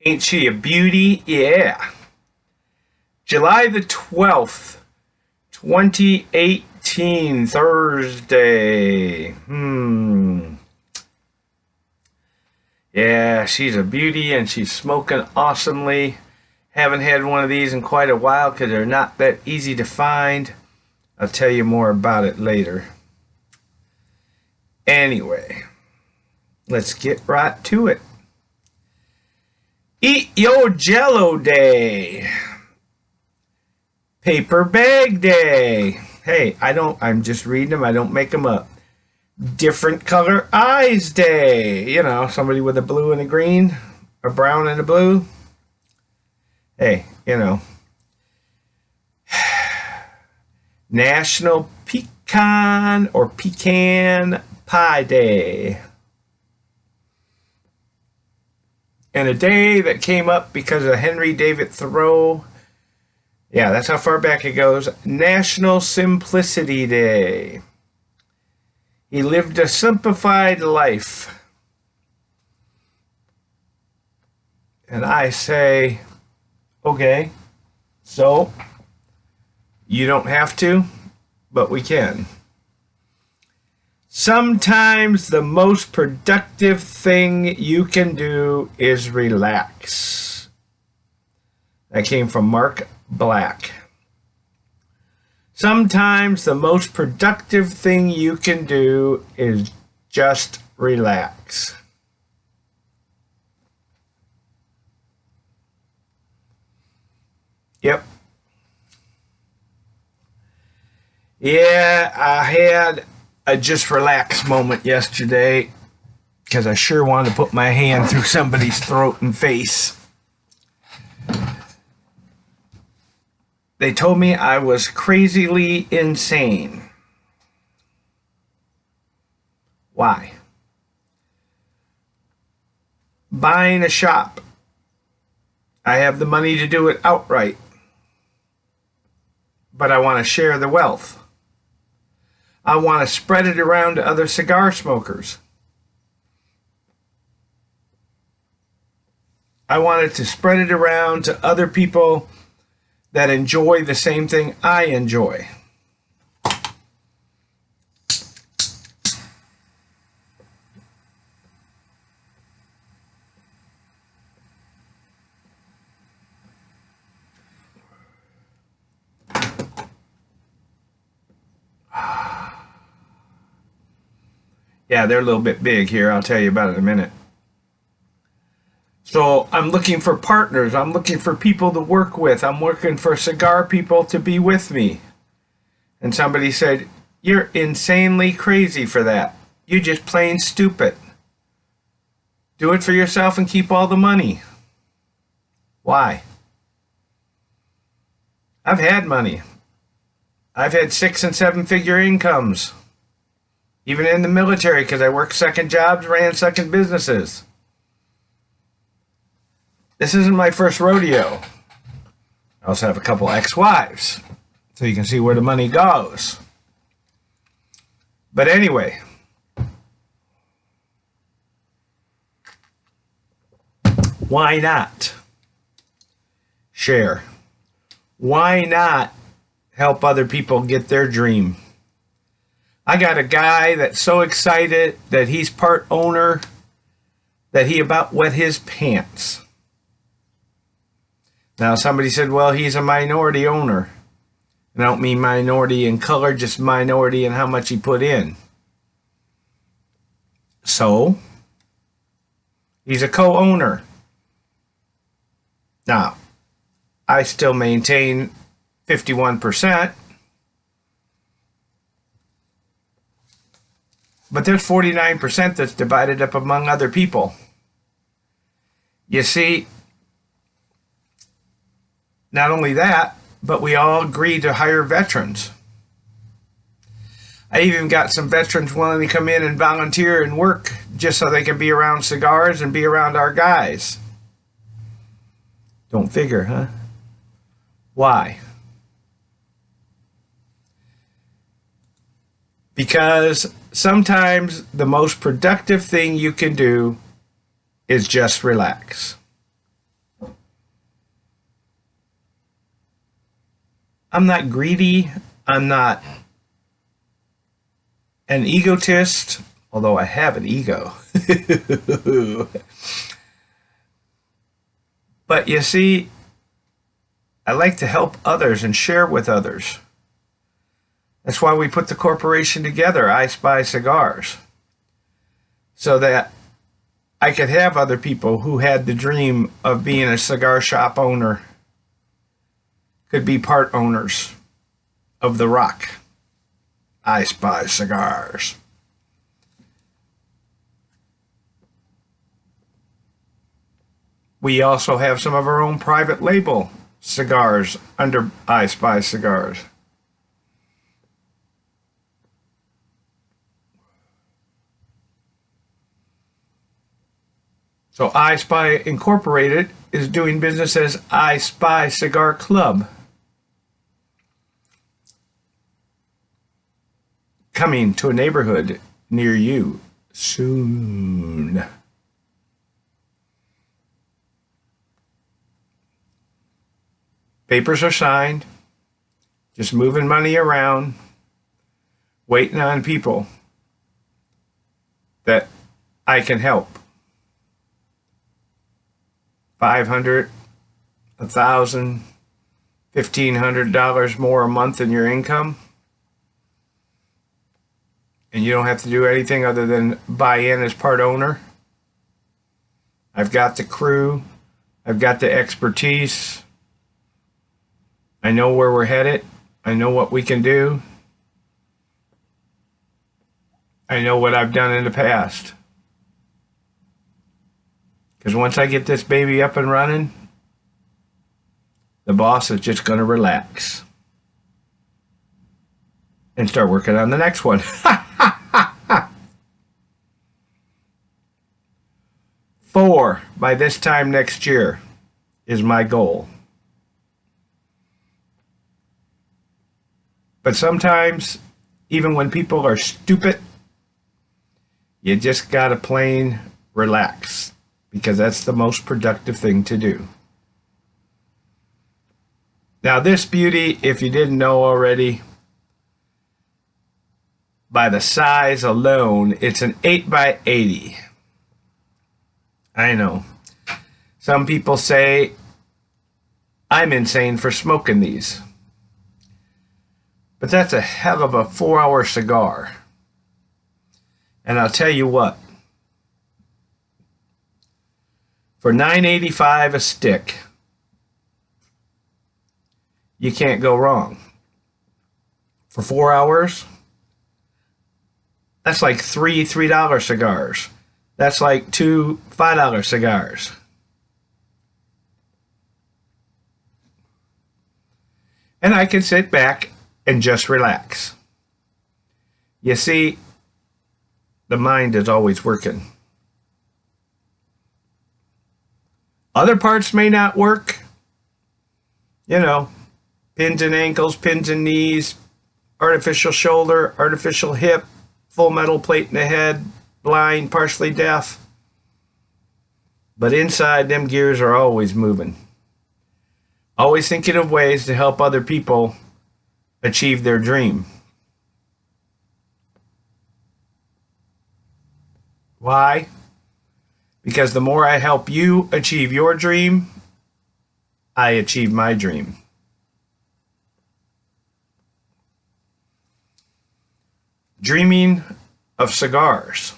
Ain't she a beauty? Yeah. July the 12th, 2018, Thursday. Yeah, she's a beauty and she's smoking awesomely. Haven't had one of these in quite a while because they're not that easy to find. I'll tell you more about it later. Anyway, let's get right to it. Eat Your Jello Day. Paper Bag Day. Hey, I'm just reading them. I don't make them up. Different Color Eyes Day. You know, somebody with a blue and a green, a brown and a blue. Hey, you know. National Pecan or Pecan Pie Day. And a day that came up because of Henry David Thoreau. Yeah, that's how far back it goes. National Simplicity Day. He lived a simplified life. And I say, okay, so you don't have to, but we can. Sometimes the most productive thing you can do is relax. That came from Mark Black. Sometimes the most productive thing you can do is just relax. Yep. Yeah, I had a just relax moment yesterday because I sure wanted to put my hand through somebody's throat and face. They told me I was crazily insane. Why? Buying a shop. I have the money to do it outright, but I want to share the wealth. I want to spread it around to other cigar smokers. I wanted to spread it around to other people that enjoy the same thing I enjoy. Yeah, they're a little bit big here. I'll tell you about it in a minute. So I'm looking for partners. I'm looking for people to work with. I'm looking for cigar people to be with me. And somebody said, you're insanely crazy for that. You're just plain stupid. Do it for yourself and keep all the money. Why? I've had money. I've had 6- and 7-figure incomes. Even in the military, because I worked second jobs, ran second businesses. This isn't my first rodeo. I also have a couple ex-wives, so you can see where the money goes. But anyway, why not share? Why not help other people get their dream? I got a guy that's so excited that he's part owner that he about wet his pants. Now somebody said, well, he's a minority owner. And I don't mean minority in color, just minority in how much he put in. So, he's a co-owner. Now, I still maintain 51%. But there's 49% that's divided up among other people. You see, not only that, but we all agreed to hire veterans. I even got some veterans willing to come in and volunteer and work just so they can be around cigars and be around our guys. Don't figure, huh? Why? Because sometimes the most productive thing you can do is just relax. I'm not greedy. I'm not an egotist, although I have an ego. But you see, I like to help others and share with others. That's why we put the corporation together, I Spy Cigars, so that I could have other people who had the dream of being a cigar shop owner could be part owners of the rock. I Spy Cigars. We also have some of our own private label cigars under I Spy Cigars. So I Spy Incorporated is doing business as I Spy Cigar Club. Coming to a neighborhood near you soon. Papers are signed, just moving money around, waiting on people that I can help. $500, $1,000, $1,500 more a month in your income, and you don't have to do anything other than buy in as part owner. I've got the crew, I've got the expertise, I know where we're headed, I know what we can do, I know what I've done in the past. Because once I get this baby up and running, the boss is just going to relax and start working on the next one. 4 by this time next year is my goal. But sometimes, even when people are stupid, you just gotta plain relax, because that's the most productive thing to do. Now this beauty, if you didn't know already, by the size alone, it's an 8 by 80. I know. Some people say I'm insane for smoking these. But that's a hell of a 4-hour cigar. And I'll tell you what. For $9.85 a stick, you can't go wrong. For 4 hours, that's like three $3 cigars. That's like 2 $5 cigars. And I can sit back and just relax. You see, the mind is always working. Other parts may not work. You know, pins and ankles, pins and knees, artificial shoulder, artificial hip, full metal plate in the head, blind, partially deaf. But inside, them gears are always moving. Always thinking of ways to help other people achieve their dream. Why? Because the more I help you achieve your dream, I achieve my dream. Dreaming of cigars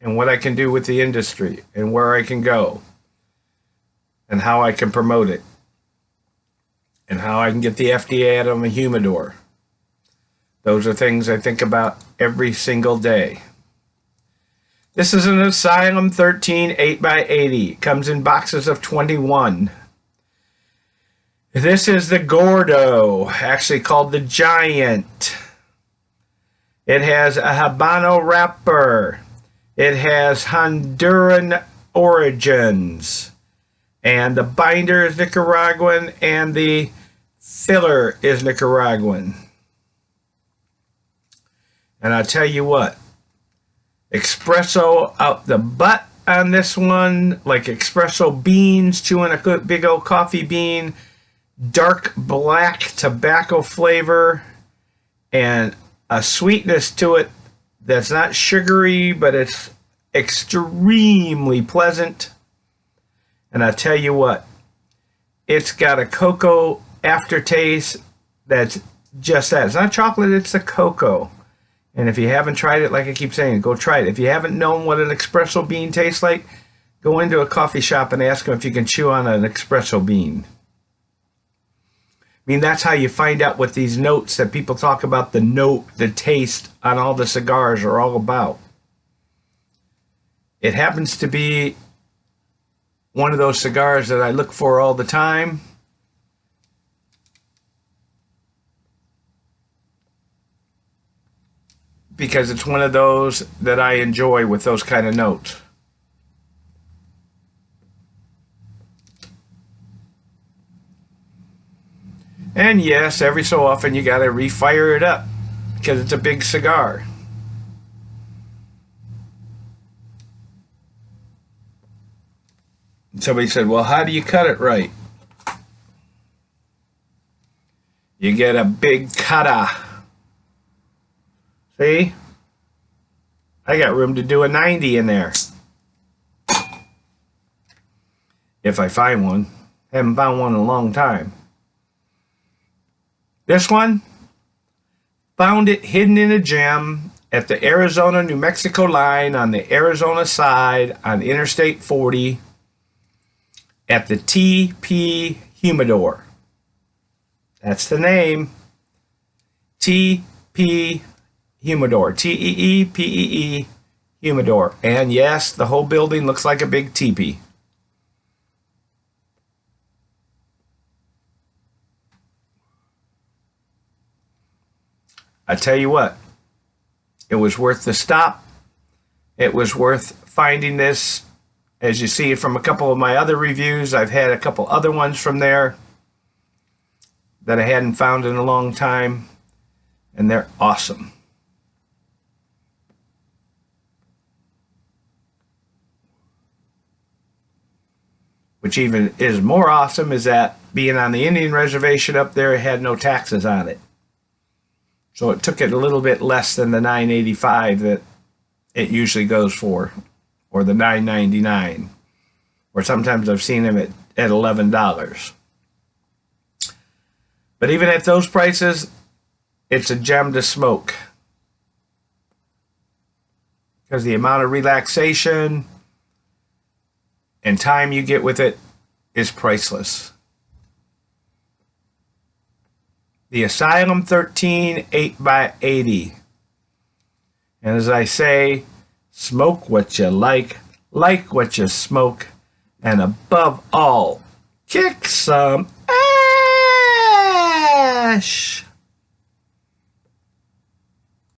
and what I can do with the industry and where I can go and how I can promote it and how I can get the FDA out of my humidor. Those are things I think about every single day. This is an Asylum 13 8x80. It comes in boxes of 21. This is the Gordo, actually called the Giant. It has a Habano wrapper. It has Honduran origins. And the binder is Nicaraguan and the filler is Nicaraguan. And I'll tell you what, espresso out the butt on this one, like espresso beans, chewing a good big old coffee bean. dark black tobacco flavor and a sweetness to it that's not sugary, but it's extremely pleasant. And I tell you what, it's got a cocoa aftertaste that's just that. It's not chocolate, it's the cocoa. And if you haven't tried it, like I keep saying, go try it. If you haven't known what an espresso bean tastes like, go into a coffee shop and ask them if you can chew on an espresso bean. I mean, that's how you find out what these notes that people talk about, the note, the taste on all the cigars are all about. It happens to be one of those cigars that I look for all the time. Because it's one of those that I enjoy with those kind of notes. And yes, every so often you got to refire it up because it's a big cigar. Somebody said, well, how do you cut it right? You get a big cutter. See? I got room to do a 90 in there. If I find one. Haven't found one in a long time. This one, found it hidden in a gem at the Arizona-New Mexico line on the Arizona side on Interstate 40 at the TP Humidor. That's the name. TP Humidor. T-E-E-P-E-E Humidor. And yes, the whole building looks like a big teepee. I tell you what, it was worth the stop. It was worth finding this. As you see from a couple of my other reviews, I've had a couple other ones from there that I hadn't found in a long time, and they're awesome. Which even is more awesome is that being on the Indian reservation up there, it had no taxes on it. So it took it a little bit less than the $9.85 that it usually goes for, or the $9.99, or sometimes I've seen them at $11. But even at those prices, it's a gem to smoke. Because the amount of relaxation and time you get with it is priceless. The Asylum 13 8x80. And as I say, smoke what you like what you smoke, and above all, kick some ash.